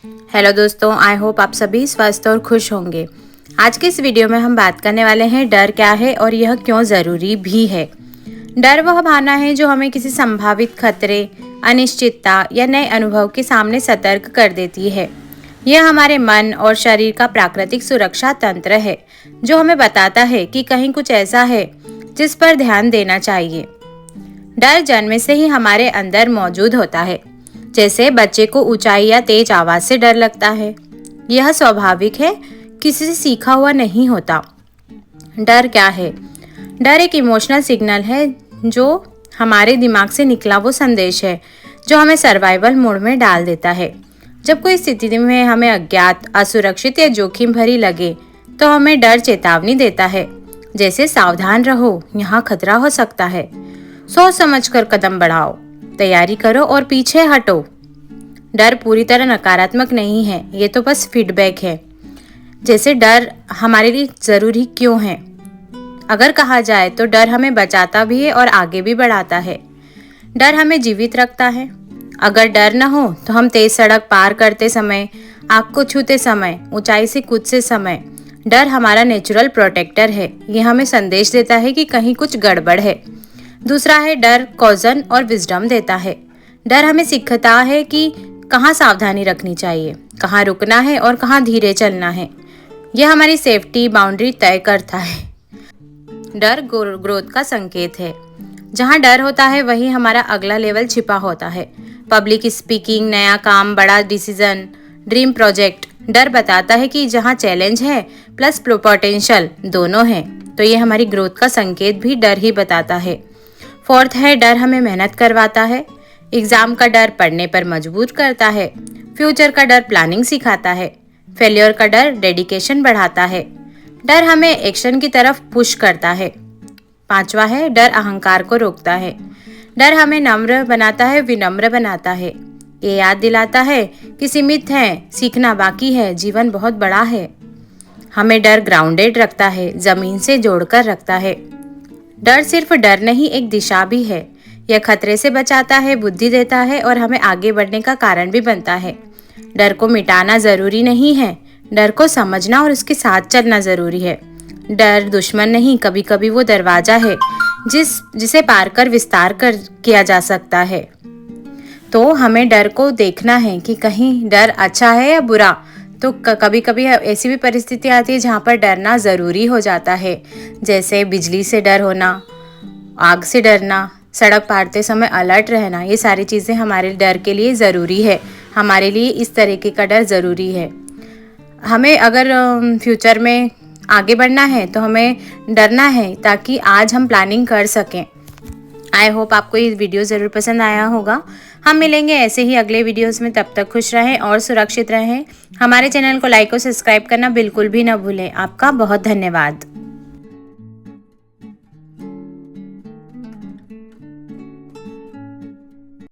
Hello दोस्तों, I hope आप सभी स्वस्थ और खुश होंगे। आज के इस वीडियो में हम बात करने वाले हैं डर क्या है और यह क्यों ज़रूरी भी है। डर वह भावना है जो हमें किसी संभावित खतरे, अनिश्चितता या नए अनुभव के सामने सतर्क कर देती है। यह हमारे मन और शरीर का प्राकृतिक सुरक्षा तंत्र है जो हमें बताता है कि कहीं कुछ ऐसा है जिस पर ध्यान देना चाहिए। डर जन्म से ही हमारे अंदर मौजूद होता है। जैसे बच्चे को ऊंचाई या तेज आवाज से डर लगता है, यह स्वाभाविक है, किसी से सीखा हुआ नहीं होता। डर क्या है? डर एक इमोशनल सिग्नल है जो हमारे दिमाग से निकला वो संदेश है जो हमें सर्वाइवल मोड में डाल देता है। जब कोई स्थिति में हमें अज्ञात, असुरक्षित या जोखिम भरी लगे तो हमें डर चेतावनी देता है, जैसे सावधान रहो, यहाँ खतरा हो सकता है। सोच समझकर कदम बढ़ाओ, तैयारी करो और पीछे हटो। डर पूरी तरह नकारात्मक नहीं है, ये तो बस फीडबैक है। जैसे डर हमारे लिए ज़रूरी क्यों है? अगर कहा जाए तो डर हमें बचाता भी है और आगे भी बढ़ाता है। डर हमें जीवित रखता है। अगर डर न हो तो हम तेज सड़क पार करते समय, आग को छूते समय, ऊंचाई से कूदते समय, डर हमारा नेचुरल प्रोटेक्टर है। ये हमें संदेश देता है कि कहीं कुछ गड़बड़ है। दूसरा है डर कॉजन और विजडम देता है। डर हमें सिखाता है कि कहाँ सावधानी रखनी चाहिए, कहाँ रुकना है और कहाँ धीरे चलना है। यह हमारी सेफ्टी बाउंड्री तय करता है। डर ग्रोथ का संकेत है। जहाँ डर होता है वहीं हमारा अगला लेवल छिपा होता है। पब्लिक स्पीकिंग, नया काम, बड़ा डिसीजन, ड्रीम प्रोजेक्ट। डर बताता है कि जहाँ चैलेंज है प्लस पोटेंशियल दोनों हैं, तो ये हमारी ग्रोथ का संकेत भी डर ही बताता है। फोर्थ है डर हमें मेहनत करवाता है। एग्जाम का डर पढ़ने पर मजबूर करता है। फ्यूचर का डर प्लानिंग सिखाता है। फेलियर का डर डेडिकेशन बढ़ाता है। डर हमें एक्शन की तरफ पुश करता है। पांचवा है डर अहंकार को रोकता है। डर हमें नम्र बनाता है, विनम्र बनाता है। ये याद दिलाता है कि सीमित है, सीखना बाकी है, जीवन बहुत बड़ा है। हमें डर ग्राउंडेड रखता है, जमीन से जोड़कर रखता है। डर सिर्फ डर नहीं, एक दिशा भी है। यह खतरे से बचाता है, बुद्धि देता है और हमें आगे बढ़ने का कारण भी बनता है। डर को मिटाना जरूरी नहीं है, डर को समझना और उसके साथ चलना जरूरी है। डर दुश्मन नहीं, कभी कभी वो दरवाजा है जिसे पार कर विस्तार किया जा सकता है। तो हमें डर को देखना है कि कहीं डर अच्छा है या बुरा। तो कभी कभी ऐसी भी परिस्थिति आती है जहाँ पर डरना ज़रूरी हो जाता है। जैसे बिजली से डर होना, आग से डरना, सड़क पारते समय अलर्ट रहना। ये सारी चीज़ें हमारे डर के लिए ज़रूरी है। हमारे लिए इस तरीके का डर ज़रूरी है। हमें अगर फ्यूचर में आगे बढ़ना है तो हमें डरना है ताकि आज हम प्लानिंग कर सकें। आई होप आपको ये वीडियो ज़रूर पसंद आया होगा। हम मिलेंगे ऐसे ही अगले वीडियोस में। तब तक खुश रहें और सुरक्षित रहें। हमारे चैनल को लाइक और सब्सक्राइब करना बिल्कुल भी ना भूलें। आपका बहुत धन्यवाद।